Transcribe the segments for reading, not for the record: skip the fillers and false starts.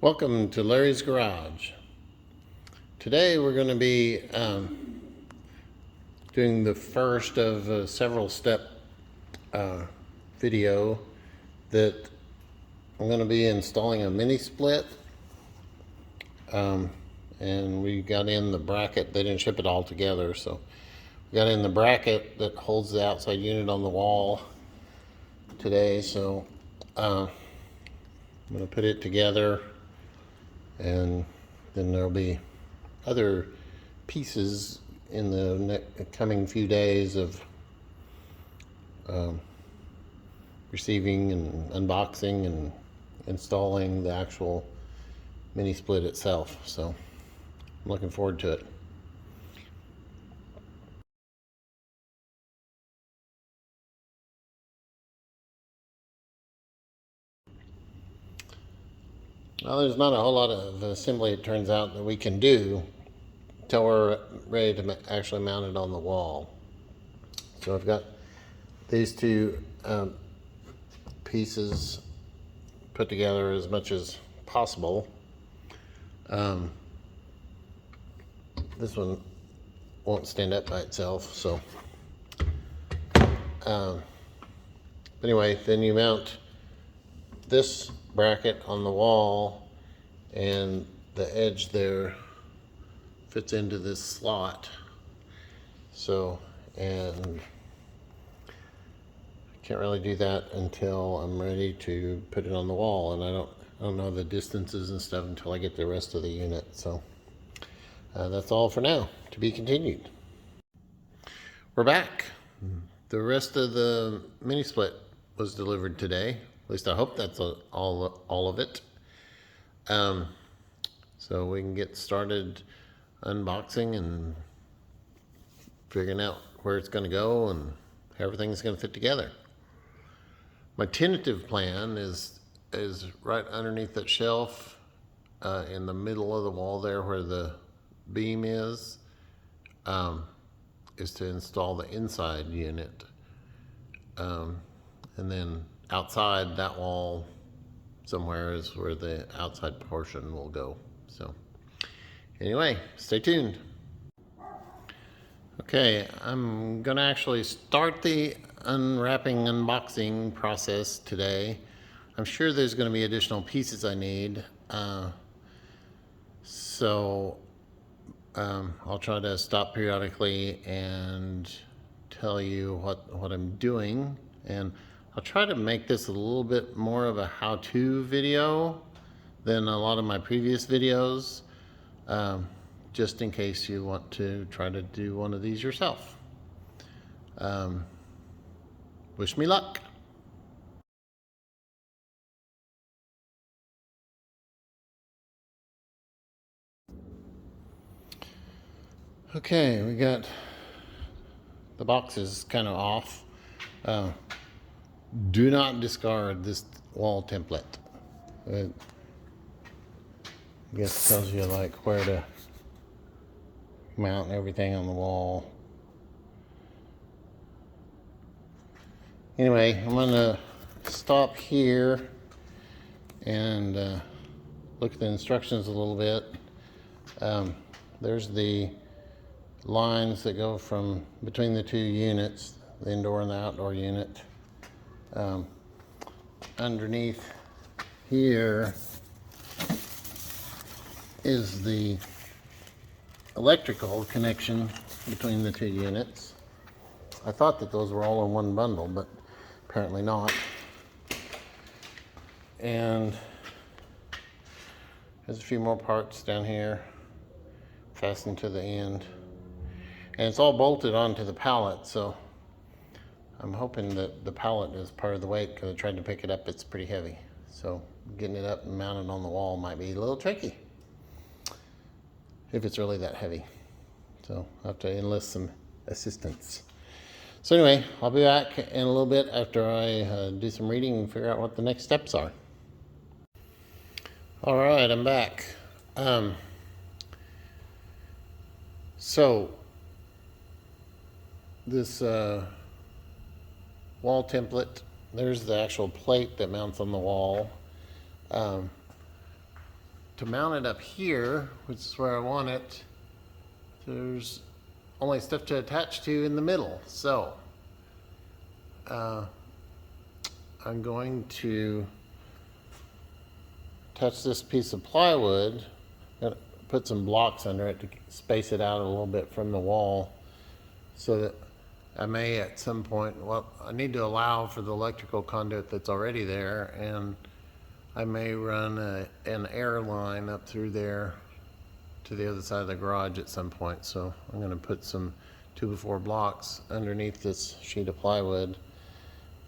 Welcome to Larry's Garage. Today we're going to be doing the first of a several step video that I'm going to be installing a mini split, and we got in the bracket. They didn't ship it all together, so we got in the bracket that holds the outside unit on the wall today. So I'm going to put it together, and then there'll be other pieces in the coming few days of receiving and unboxing and installing the actual mini split itself. So I'm looking forward to it. Well, there's not a whole lot of assembly, it turns out, that we can do until we're ready to actually mount it on the wall. So I've got these two pieces put together as much as possible. This one won't stand up by itself, so but anyway, then you mount this bracket on the wall, and the edge there fits into this slot. So, and I can't really do that until I'm ready to put it on the wall, and I don't know the distances and stuff until I get the rest of the unit. So that's all for now. To be continued. We're back. The rest of the mini split was delivered today. At least I hope that's all of it. So we can get started unboxing and figuring out where it's going to go and how everything's going to fit together. My tentative plan is right underneath that shelf, in the middle of the wall there where the beam is to install the inside unit, and then outside that wall somewhere is where the outside portion will go. So anyway, stay tuned. Okay, I'm gonna actually start the unboxing process today. I'm sure there's gonna be additional pieces I need, so I'll try to stop periodically and tell you what I'm doing, and I'll try to make this a little bit more of a how-to video than a lot of my previous videos, just in case you want to try to do one of these yourself. Wish me luck. Okay, we got the boxes kind of off. Do not discard this wall template. I guess it tells you like where to mount everything on the wall. Anyway, I'm gonna stop here and look at the instructions a little bit. There's the lines that go from between the two units, the indoor and the outdoor unit. Underneath here is the electrical connection between the two units. I thought that those were all in one bundle, but apparently not. And there's a few more parts down here fastened to the end. And it's all bolted onto the pallet, so I'm hoping that the pallet is part of the weight, because I tried to pick it up. It's pretty heavy. So getting it up and mounted on the wall might be a little tricky, if it's really that heavy. So I'll have to enlist some assistance. So anyway, I'll be back in a little bit after I do some reading and figure out what the next steps are. All right, I'm back. So this wall template, there's the actual plate that mounts on the wall. to mount it up here, which is where I want it, there's only stuff to attach to in the middle. So I'm going to attach this piece of plywood, put some blocks under it to space it out a little bit from the wall, so that I may at some point, well, I need to allow for the electrical conduit that's already there, and I may run an air line up through there to the other side of the garage at some point. So I'm going to put some 2x4 blocks underneath this sheet of plywood,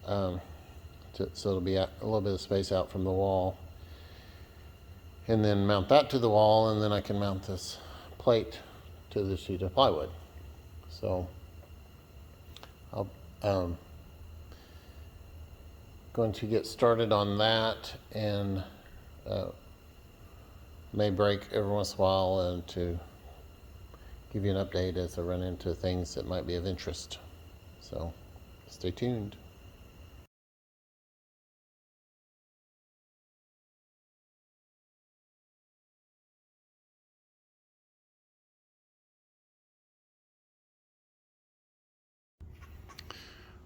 so it'll be a little bit of space out from the wall, and then mount that to the wall, and then I can mount this plate to the sheet of plywood. So I'll going to get started on that, and may break every once in a while and to give you an update as I run into things that might be of interest. So stay tuned.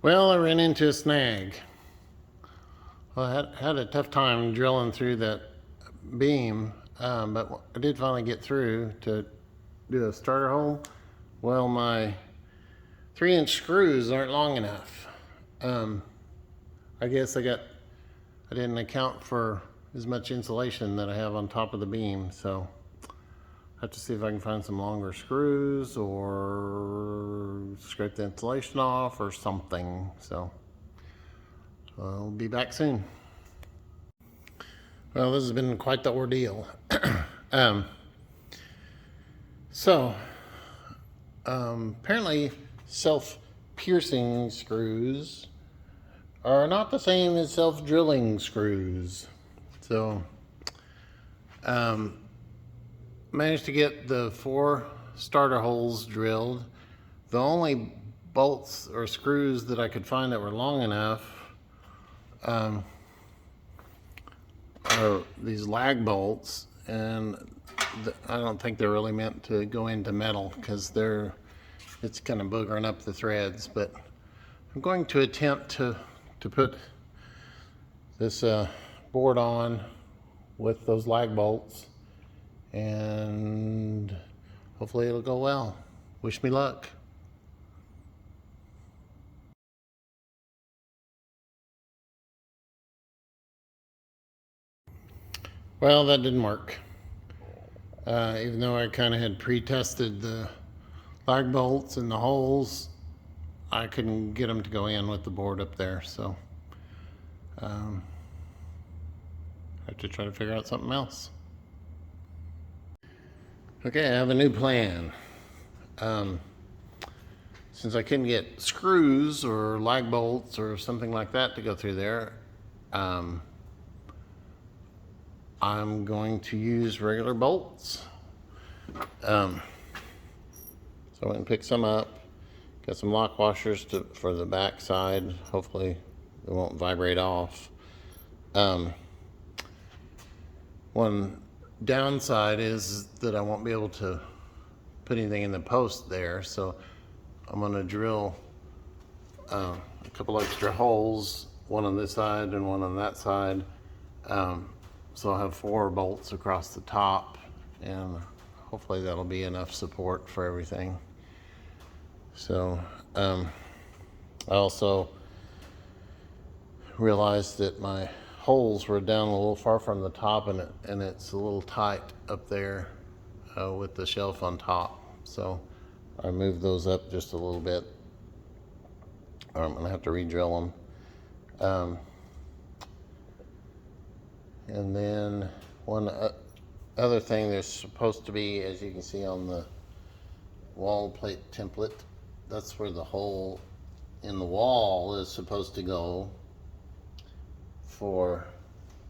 Well, I ran into a snag. Well, I had a tough time drilling through that beam, but I did finally get through to do a starter hole. Well, my 3-inch screws aren't long enough. I guess I didn't account for as much insulation that I have on top of the beam, so I have to see if I can find some longer screws or scrape the insulation off or something. So I'll be back soon. Well, this has been quite the ordeal. Apparently self-piercing screws are not the same as self-drilling screws. So managed to get the 4 starter holes drilled. The only bolts or screws that I could find that were long enough are these lag bolts, and I don't think they're really meant to go into metal because it's kind of boogering up the threads. But I'm going to attempt to put this board on with those lag bolts, and hopefully it'll go well. Wish me luck. Well, that didn't work. Even though I kind of had pre-tested the lag bolts and the holes, I couldn't get them to go in with the board up there. So I have to try to figure out something else. Okay, I have a new plan. Since I couldn't get screws or lag bolts or something like that to go through there, I'm going to use regular bolts. So I went and picked some up. Got some lock washers for the back side. Hopefully it won't vibrate off. One downside is that I won't be able to put anything in the post there, so I'm going to drill a couple extra holes, one on this side and one on that side. So I'll have 4 bolts across the top, and hopefully that'll be enough support for everything. So I also realized that my holes were down a little far from the top, and it's a little tight up there with the shelf on top. So I moved those up just a little bit. I'm gonna have to re-drill them. And then one other thing, there's supposed to be, as you can see on the wall plate template, that's where the hole in the wall is supposed to go for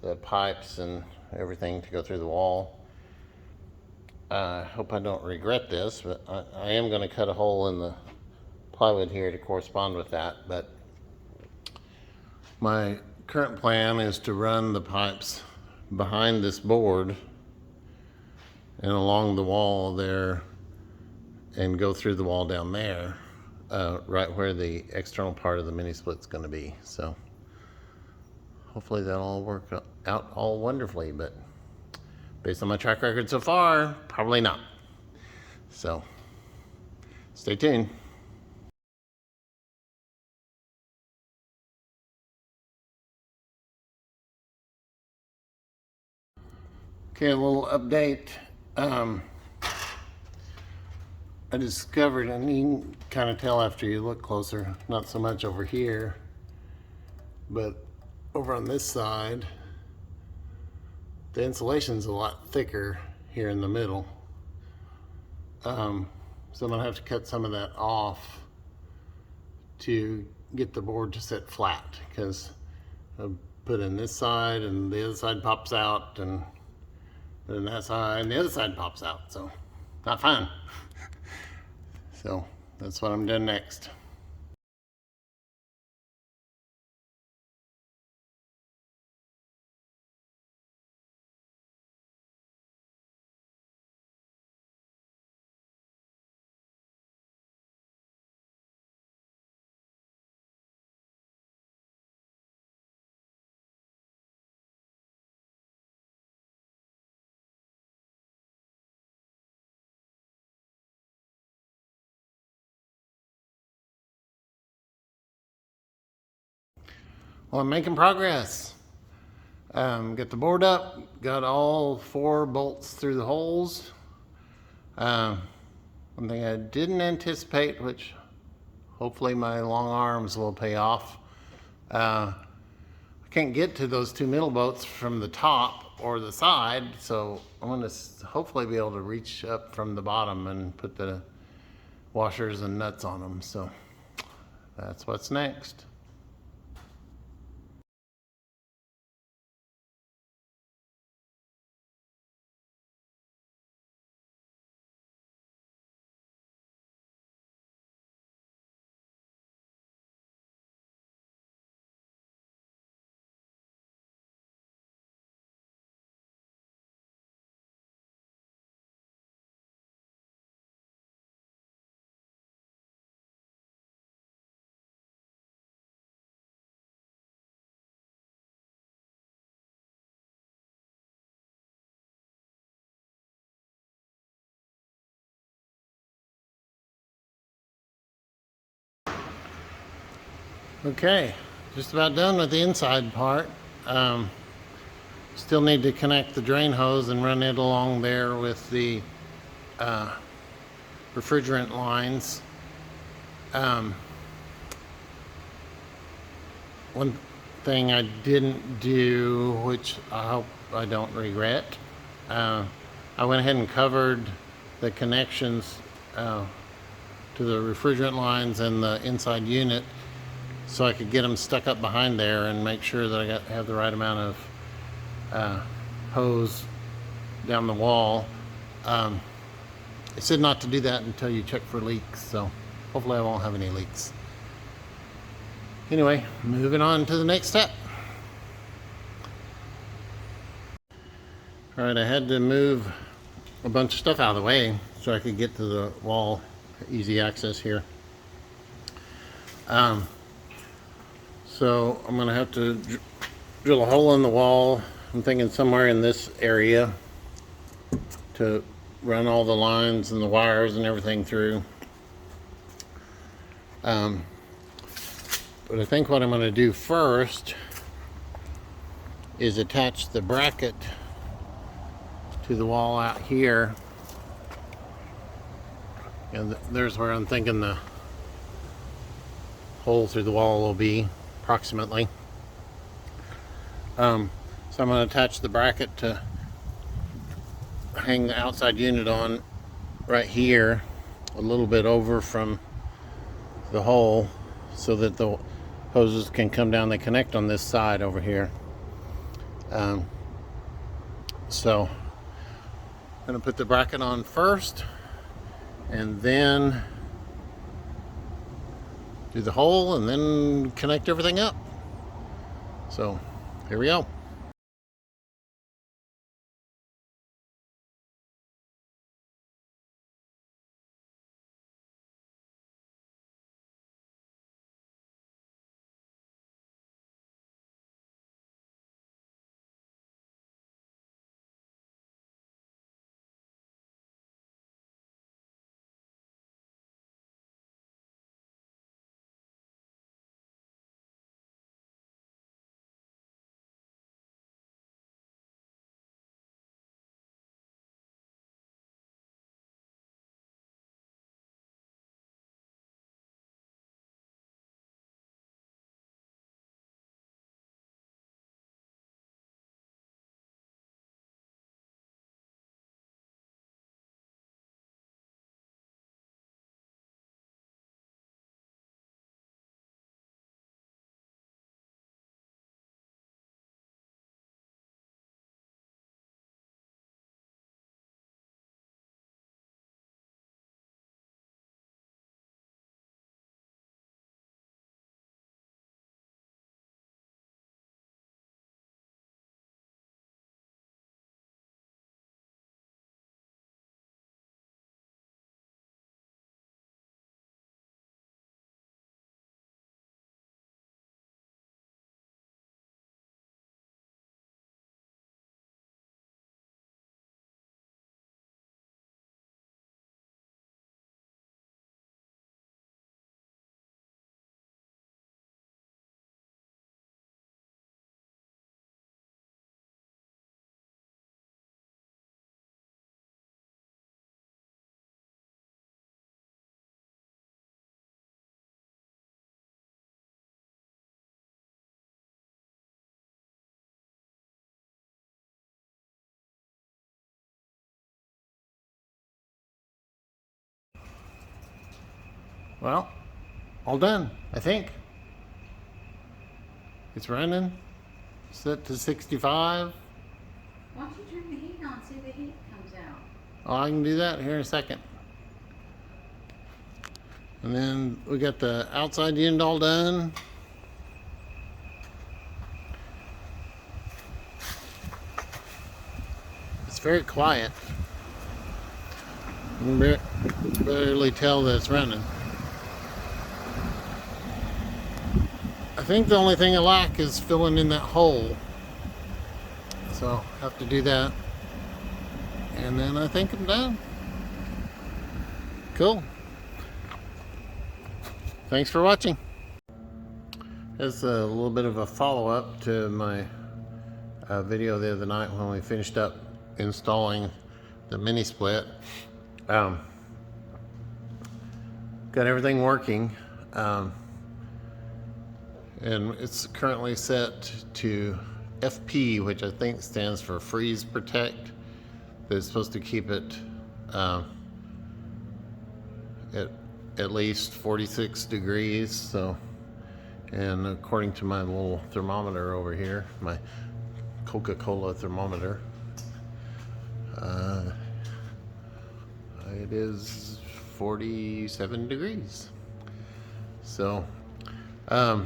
the pipes and everything to go through the wall. I hope I don't regret this, but I am going to cut a hole in the plywood here to correspond with that. But my current plan is to run the pipes behind this board and along the wall there and go through the wall down there, right where the external part of the mini split's going to be. So hopefully that'll all work out all wonderfully, but based on my track record so far, probably not. So stay tuned. Okay, a little update. I discovered, and you can kind of tell after you look closer, not so much over here, but over on this side, the insulation's a lot thicker here in the middle. So I'm gonna have to cut some of that off to get the board to sit flat, because I put in this side and the other side pops out, and then that side and the other side pops out, so not fun. So that's what I'm doing next. Well, I'm making progress. Got the board up, got all 4 bolts through the holes. One thing I didn't anticipate, which hopefully my long arms will pay off, I can't get to those 2 middle bolts from the top or the side, so I'm going to hopefully be able to reach up from the bottom and put the washers and nuts on them. So that's what's next. Okay, just about done with the inside part. Still need to connect the drain hose and run it along there with the refrigerant lines. One thing I didn't do, which I hope I don't regret, I went ahead and covered the connections to the refrigerant lines and the inside unit, so I could get them stuck up behind there and make sure that I have the right amount of hose down the wall. It said not to do that until you check for leaks, so hopefully I won't have any leaks. Anyway, moving on to the next step. All right, I had to move a bunch of stuff out of the way so I could get to the wall, easy access here. So I'm gonna have to drill a hole in the wall. I'm thinking somewhere in this area to run all the lines and the wires and everything through. But I think what I'm going to do first is attach the bracket to the wall out here. And there's where I'm thinking the hole through the wall will be, approximately. So I'm going to attach the bracket to hang the outside unit on right here, a little bit over from the hole, so that the hoses can come down. They connect on this side over here. So I'm going to put the bracket on first and then do the hole and then connect everything up. So here we go. Well, all done, I think. It's running, set to 65. Why don't you turn the heat on, see if the heat comes out? Oh, I can do that here in a second. And then we got the outside unit all done. It's very quiet. You can barely tell that it's running. I think the only thing I lack is filling in that hole. So I'll have to do that. And then I think I'm done. Cool. Thanks for watching. That's a little bit of a follow-up to my video the other night when we finished up installing the mini split. Got everything working. And it's currently set to FP, which I think stands for freeze protect. That's supposed to keep it at least 46 degrees. So, and according to my little thermometer over here, my Coca-Cola thermometer, it is 47 degrees. So, I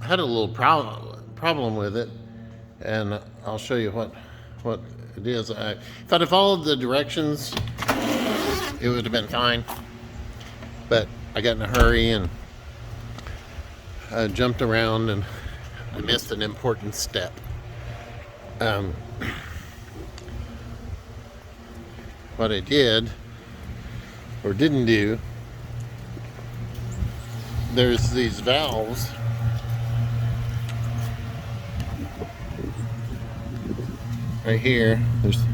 had a little problem with it, and I'll show you what it is. If I'd have followed the directions, it would have been fine. But I got in a hurry and jumped around, and I missed an important step. What I did or didn't do, there's these valves right here. There's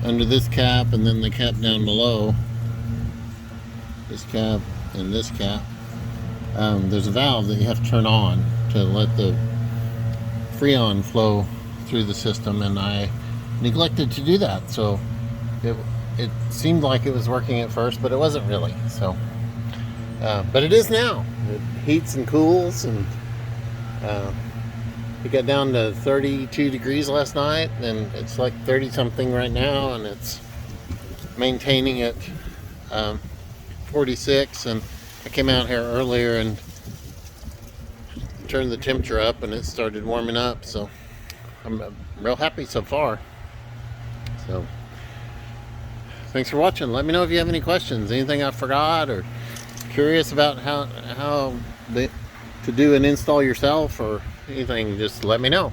under this cap, and then the cap down below this cap and this cap. There's a valve that you have to turn on to let the Freon flow through the system, and I neglected to do that. So it seemed like it was working at first, but it wasn't really. So but it is now. It heats and cools, and it got down to 32 degrees last night, and it's like 30 something right now, and it's maintaining at 46. And I came out here earlier and turned the temperature up, and it started warming up. So I'm real happy so far. So thanks for watching. Let me know if you have any questions, anything I forgot, or curious about how to do an install yourself, or anything. Just let me know.